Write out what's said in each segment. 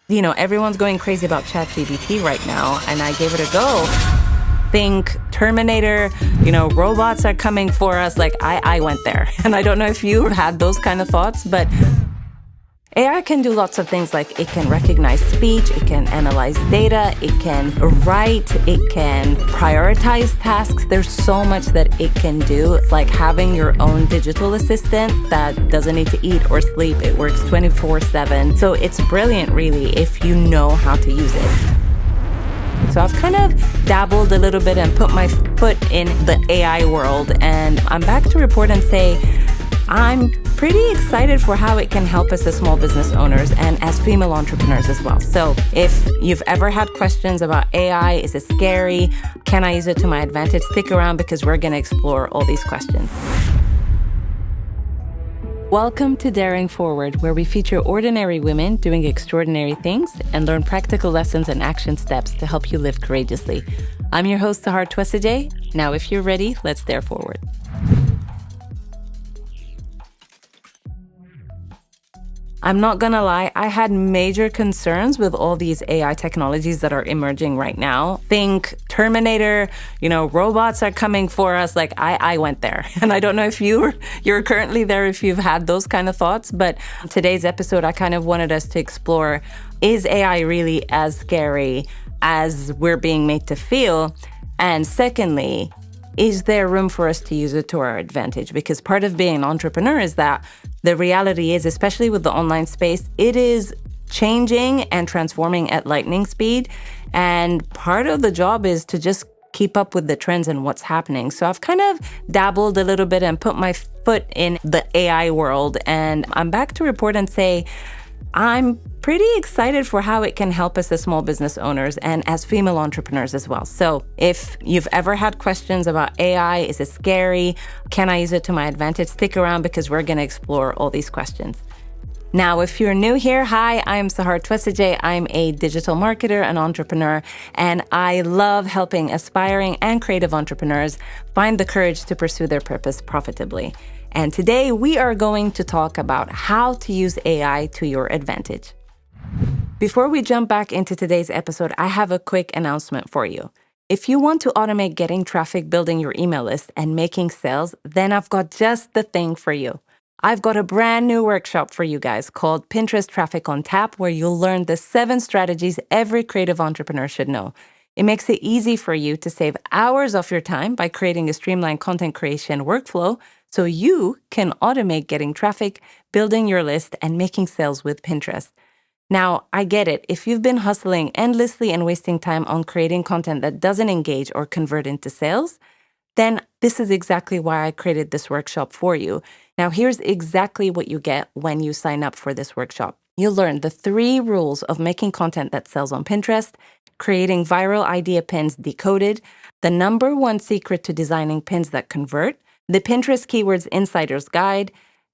Everyone's going crazy about ChatGPT right now, and I gave it a go. Think Terminator, robots are coming for us. Like, I went there. And I don't know if you had those kind of thoughts, but AI can do lots of things. Like, it can recognize speech, it can analyze data, it can write, it can prioritize tasks. There's so much that it can do. It's like having your own digital assistant that doesn't need to eat or sleep. It works 24/7. So it's brilliant, really, if you know how to use it. So I've kind of dabbled a little bit and put my foot in the AI world, and I'm back to report and say I'm pretty excited for how it can help us as small business owners and as female entrepreneurs as well. So if you've ever had questions about AI, is it scary? Can I use it to my advantage? Stick around because we're going to explore all these questions. Welcome to Daring Forward, where we feature ordinary women doing extraordinary things and learn practical lessons and action steps to help you live courageously. I'm your host, Sahar. Now, if you're ready, let's dare forward. I'm not gonna lie, I had major concerns with all these AI technologies that are emerging right now. Think Terminator, robots are coming for us. Like, I went there. And I don't know if you're currently there, if you've had those kind of thoughts, but today's episode, I kind of wanted us to explore, is AI really as scary as we're being made to feel? And secondly, is there room for us to use it to our advantage? Because part of being an entrepreneur is that the reality is, especially with the online space, it is changing and transforming at lightning speed. And part of the job is to just keep up with the trends and what's happening. So I've kind of dabbled a little bit and put my foot in the AI world. And I'm back to report and say, I'm pretty excited for how it can help us as small business owners and as female entrepreneurs as well. So if you've ever had questions about AI, is it scary? Can I use it to my advantage? Stick around because we're going to explore all these questions. Now, if you're new here, hi, I'm Sahar. I'm a digital marketer and entrepreneur, and I love helping aspiring and creative entrepreneurs find the courage to pursue their purpose profitably. And today we are going to talk about how to use AI to your advantage. Before we jump back into today's episode, I have a quick announcement for you. If you want to automate getting traffic, building your email list, and making sales, then I've got just the thing for you. I've got a brand new workshop for you guys called Pinterest Traffic on Tap, where you'll learn the 7 strategies every creative entrepreneur should know. It makes it easy for you to save hours of your time by creating a streamlined content creation workflow so you can automate getting traffic, building your list, and making sales with Pinterest. Now, I get it. If you've been hustling endlessly and wasting time on creating content that doesn't engage or convert into sales, then this is exactly why I created this workshop for you. Now, here's exactly what you get when you sign up for this workshop. You'll learn the 3 rules of making content that sells on Pinterest, creating viral idea pins decoded, the number 1 secret to designing pins that convert, the Pinterest Keywords Insider's Guide,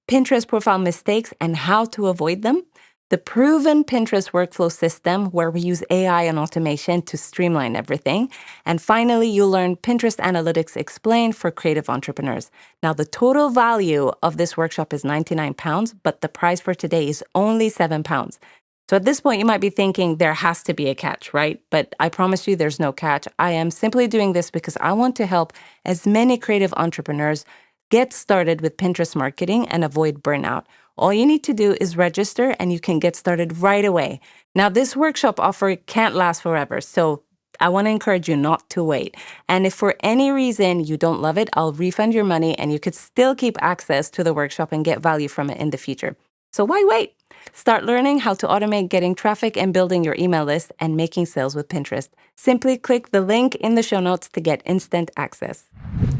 Pinterest profile mistakes and how to avoid them, the proven Pinterest workflow system where we use AI and automation to streamline everything. And finally, you'll learn Pinterest Analytics Explained for creative entrepreneurs. Now, the total value of this workshop is £99, but the price for today is only £7. So at this point, you might be thinking there has to be a catch, right? But I promise you there's no catch. I am simply doing this because I want to help as many creative entrepreneurs get started with Pinterest marketing and avoid burnout. All you need to do is register and you can get started right away. Now, this workshop offer can't last forever, so I want to encourage you not to wait. And if for any reason you don't love it, I'll refund your money and you could still keep access to the workshop and get value from it in the future. So why wait? Start learning how to automate getting traffic and building your email list and making sales with Pinterest. Simply click the link in the show notes to get instant access.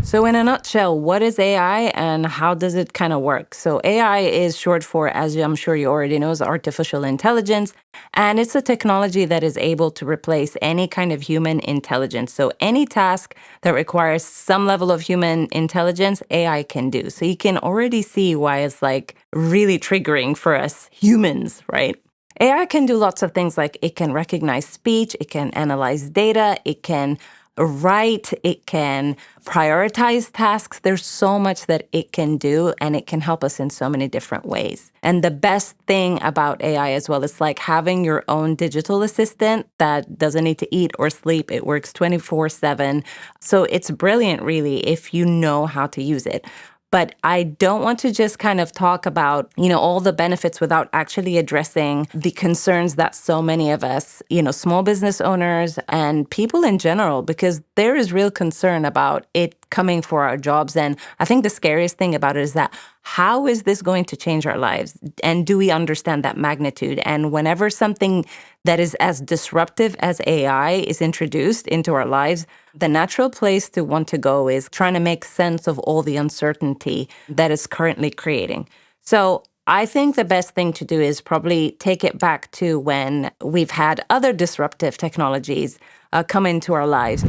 So in a nutshell, what is AI and how does it kind of work? So AI is short for, as I'm sure you already know, is artificial intelligence. And it's a technology that is able to replace any kind of human intelligence. So any task that requires some level of human intelligence, AI can do. So you can already see why it's like really triggering for us humans, right? AI can do lots of things, like it can recognize speech, it can analyze data, it can write, it can prioritize tasks. There's so much that it can do, and it can help us in so many different ways. And the best thing about AI as well is like having your own digital assistant that doesn't need to eat or sleep. It works 24/7. So it's brilliant, really, if you know how to use it. But I don't want to just kind of talk about, all the benefits without actually addressing the concerns that so many of us, small business owners and people in general, because there is real concern about it coming for our jobs. And I think the scariest thing about it is that how is this going to change our lives? And do we understand that magnitude? And whenever something that is as disruptive as AI is introduced into our lives, the natural place to want to go is trying to make sense of all the uncertainty that is currently creating. So I think the best thing to do is probably take it back to when we've had other disruptive technologies come into our lives.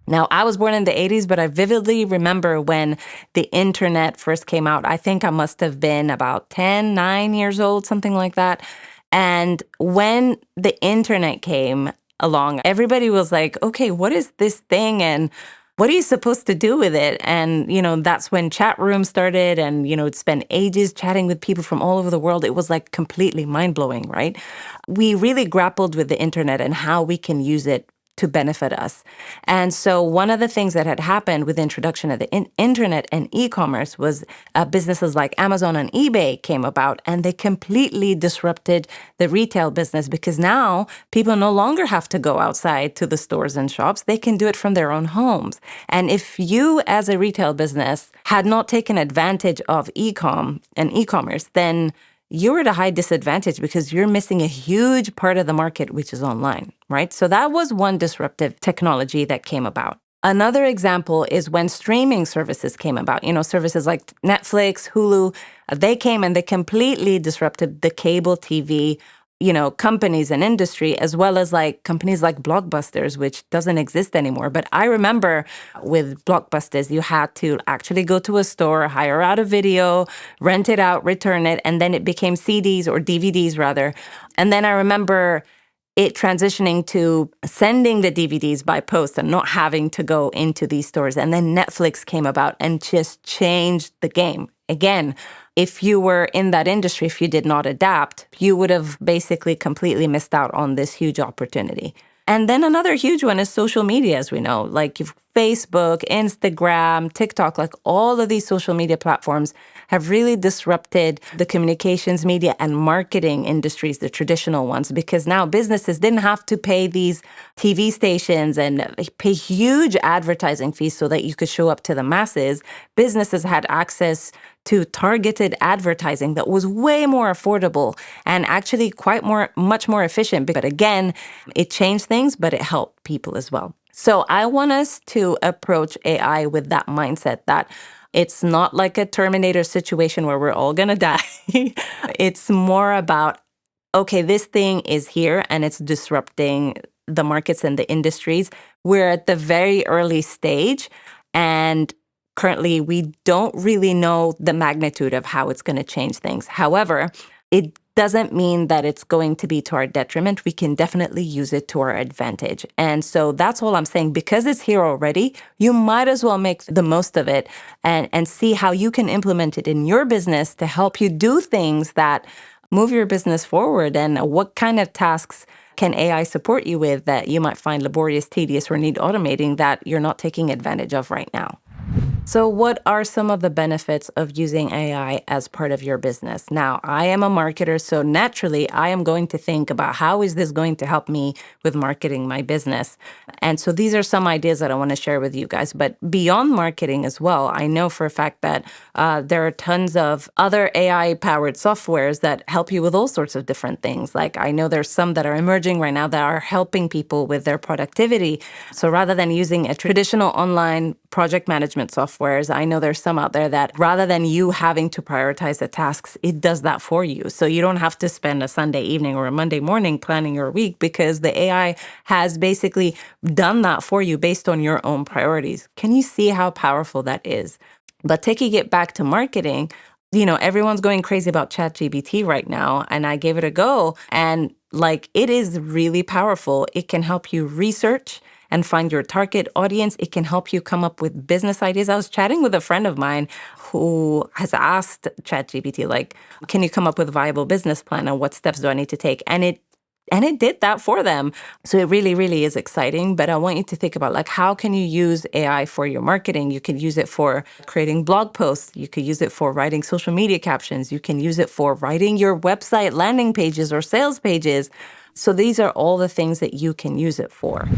Now, I was born in the 80s, but I vividly remember when the internet first came out. I think I must have been about 10, 9 years old, something like that. And when the internet came along, everybody was like, okay, what is this thing? And what are you supposed to do with it? And, that's when chat rooms started and, it'd spend ages chatting with people from all over the world. It was like completely mind-blowing, right? We really grappled with the internet and how we can use it to benefit us. And so one of the things that had happened with the introduction of the internet and e-commerce was businesses like Amazon and eBay came about, and they completely disrupted the retail business because now people no longer have to go outside to the stores and shops. They can do it from their own homes. And if you as a retail business had not taken advantage of e-com and e-commerce, then you're at a high disadvantage because you're missing a huge part of the market, which is online, right? So that was one disruptive technology that came about. Another example is when streaming services came about. Services like Netflix, Hulu, they came and they completely disrupted the cable TV companies and industry, as well as like companies like Blockbusters, which doesn't exist anymore. But I remember with Blockbusters, you had to actually go to a store, hire out a video, rent it out, return it, and then it became CDs or DVDs rather. And then I remember it transitioning to sending the DVDs by post and not having to go into these stores. And then Netflix came about and just changed the game. Again, if you were in that industry, if you did not adapt, you would have basically completely missed out on this huge opportunity. And then another huge one is social media, as we know, like Facebook, Instagram, TikTok, like all of these social media platforms have really disrupted the communications media and marketing industries, the traditional ones, because now businesses didn't have to pay these TV stations and pay huge advertising fees so that you could show up to the masses. Businesses had access to targeted advertising that was way more affordable and actually much more efficient. But again, it changed things, but it helped people as well. So I want us to approach AI with that mindset that it's not like a Terminator situation where we're all going to die. It's more about, okay, this thing is here and it's disrupting the markets and the industries. We're at the very early stage, and currently we don't really know the magnitude of how it's going to change things. However, it doesn't mean that it's going to be to our detriment. We can definitely use it to our advantage. And so that's all I'm saying. Because it's here already, you might as well make the most of it and see how you can implement it in your business to help you do things that move your business forward. And what kind of tasks can AI support you with that you might find laborious, tedious, or need automating that you're not taking advantage of right now? So what are some of the benefits of using AI as part of your business? Now, I am a marketer, so naturally, I am going to think about how is this going to help me with marketing my business? And so these are some ideas that I want to share with you guys. But beyond marketing as well, I know for a fact that there are tons of other AI-powered softwares that help you with all sorts of different things. Like I know there's some that are emerging right now that are helping people with their productivity. So rather than using a traditional online project management softwares, I know there's some out there that rather than you having to prioritize the tasks, it does that for you. So you don't have to spend a Sunday evening or a Monday morning planning your week because the AI has basically done that for you based on your own priorities. Can you see how powerful that is? But taking it back to marketing, everyone's going crazy about ChatGPT right now, and I gave it a go. And it is really powerful. It can help you research. and find your target audience. It can help you come up with business ideas. I was chatting with a friend of mine who has asked ChatGPT, like, can you come up with a viable business plan and what steps do I need to take? And it did that for them. So it really, really is exciting. But I want you to think about, like, how can you use AI for your marketing? You can use it for creating blog posts. You could use it for writing social media captions. You can use it for writing your website landing pages or sales pages. So these are all the things that you can use it for.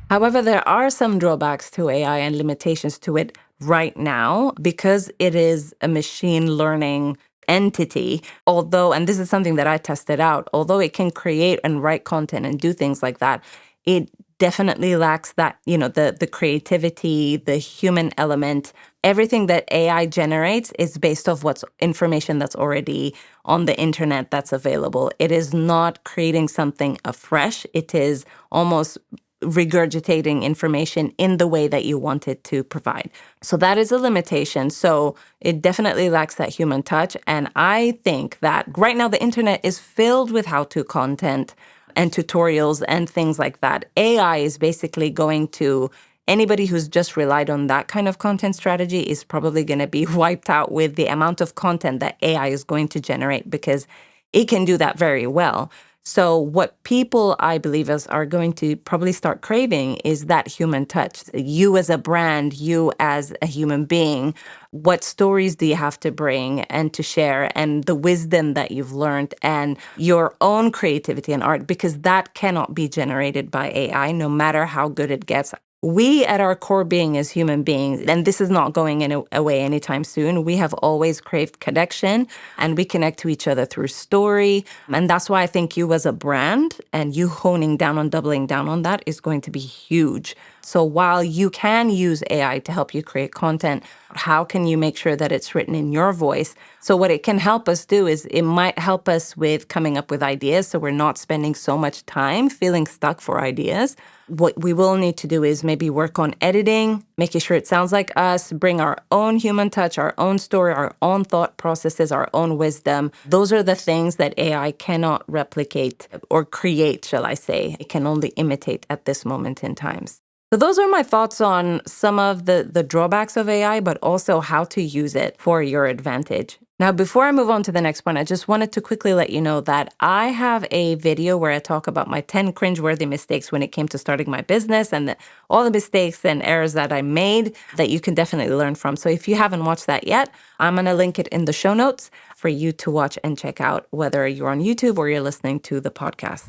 However, there are some drawbacks to AI and limitations to it right now because it is a machine learning entity. Although, and this is something that I tested out, although it can create and write content and do things like that, it definitely lacks that, the creativity, the human element. Everything that AI generates is based off what's information that's already on the internet that's available. It is not creating something afresh. It is almost regurgitating information in the way that you want it to provide. So that is a limitation. So it definitely lacks that human touch. And I think that right now the internet is filled with how-to content and tutorials and things like that. AI is basically going to, anybody who's just relied on that kind of content strategy is probably going to be wiped out with the amount of content that AI is going to generate because it can do that very well. So what people, I believe, are going to probably start craving is that human touch. You as a brand, you as a human being, what stories do you have to bring and to share, and the wisdom that you've learned and your own creativity and art, because that cannot be generated by AI, no matter how good it gets. We, at our core being as human beings, and this is not going away anytime soon, we have always craved connection, and we connect to each other through story. And that's why I think you as a brand and you honing down on doubling down on that is going to be huge. So while you can use AI to help you create content, how can you make sure that it's written in your voice? So what it can help us do is it might help us with coming up with ideas so we're not spending so much time feeling stuck for ideas. What we will need to do is maybe work on editing, making sure it sounds like us, bring our own human touch, our own story, our own thought processes, our own wisdom. Those are the things that AI cannot replicate or create, shall I say. It can only imitate at this moment in time. So those are my thoughts on some of the drawbacks of AI, but also how to use it for your advantage. Now, before I move on to the next point, I just wanted to quickly let you know that I have a video where I talk about my 10 cringeworthy mistakes when it came to starting my business and all the mistakes and errors that I made that you can definitely learn from. So if you haven't watched that yet, I'm going to link it in the show notes for you to watch and check out, whether you're on YouTube or you're listening to the podcast.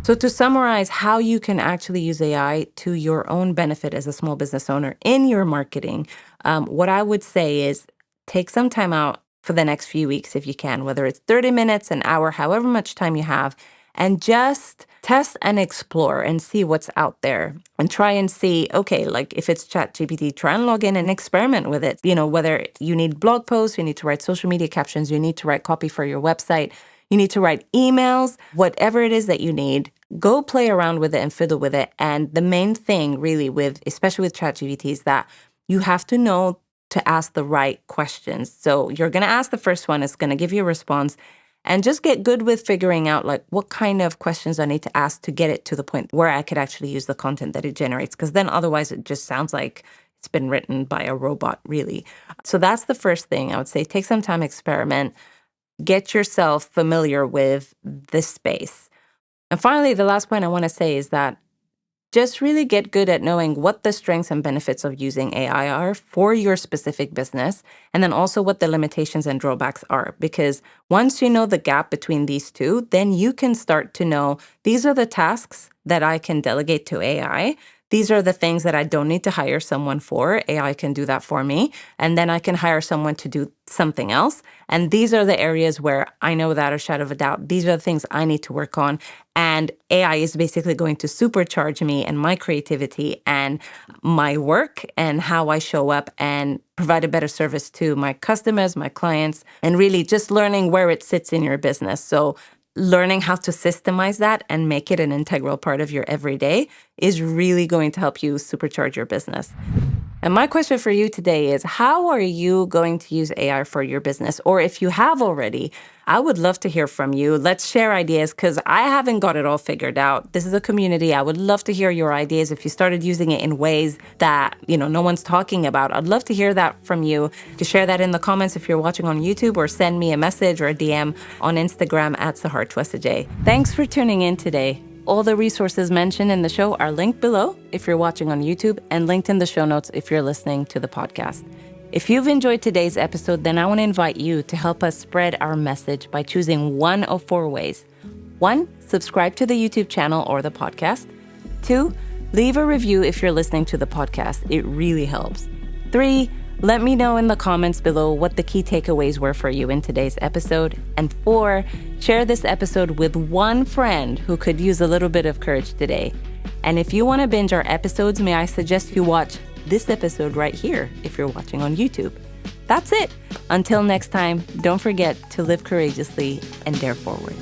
So to summarize how you can actually use AI to your own benefit as a small business owner in your marketing, what I would say is take some time out for the next few weeks if you can, whether it's 30 minutes, an hour, however much time you have, and just test and explore and see what's out there and try and see, okay, like if it's ChatGPT, try and log in and experiment with it. Whether you need blog posts, you need to write social media captions, you need to write copy for your website, you need to write emails, whatever it is that you need, go play around with it and fiddle with it. And the main thing really especially with ChatGPT is that you have to know to ask the right questions. So you're going to ask the first one, it's going to give you a response, and just get good with figuring out like what kind of questions I need to ask to get it to the point where I could actually use the content that it generates. Because then otherwise it just sounds like it's been written by a robot, really. So that's the first thing I would say. Take some time, experiment, get yourself familiar with this space. And finally, the last point I want to say is that just really get good at knowing what the strengths and benefits of using AI are for your specific business, and then also what the limitations and drawbacks are. Because once you know the gap between these two, then you can start to know these are the tasks that I can delegate to AI. These are the things that I don't need to hire someone for. AI can do that for me. And then I can hire someone to do something else. And these are the areas where I know without a shadow of a doubt, these are the things I need to work on. And AI is basically going to supercharge me and my creativity and my work and how I show up and provide a better service to my customers, my clients, and really just learning where it sits in your business. So learning how to systemize that and make it an integral part of your everyday is really going to help you supercharge your business. And my question for you today is, how are you going to use AI for your business? Or if you have already, I would love to hear from you. Let's share ideas because I haven't got it all figured out. This is a community. I would love to hear your ideas. If you started using it in ways that, no one's talking about, I'd love to hear that from you. You can share that in the comments if you're watching on YouTube, or send me a message or a DM on Instagram at Sahar. Thanks for tuning in today. All the resources mentioned in the show are linked below if you're watching on YouTube, and linked in the show notes if you're listening to the podcast. If you've enjoyed today's episode, then I want to invite you to help us spread our message by choosing one of 4 ways. 1, subscribe to the YouTube channel or the podcast. 2, leave a review if you're listening to the podcast. It really helps. 3, let me know in the comments below what the key takeaways were for you in today's episode. And 4, share this episode with one friend who could use a little bit of courage today. And if you want to binge our episodes, may I suggest you watch this episode right here if you're watching on YouTube. That's it. Until next time, don't forget to live courageously and dare forward.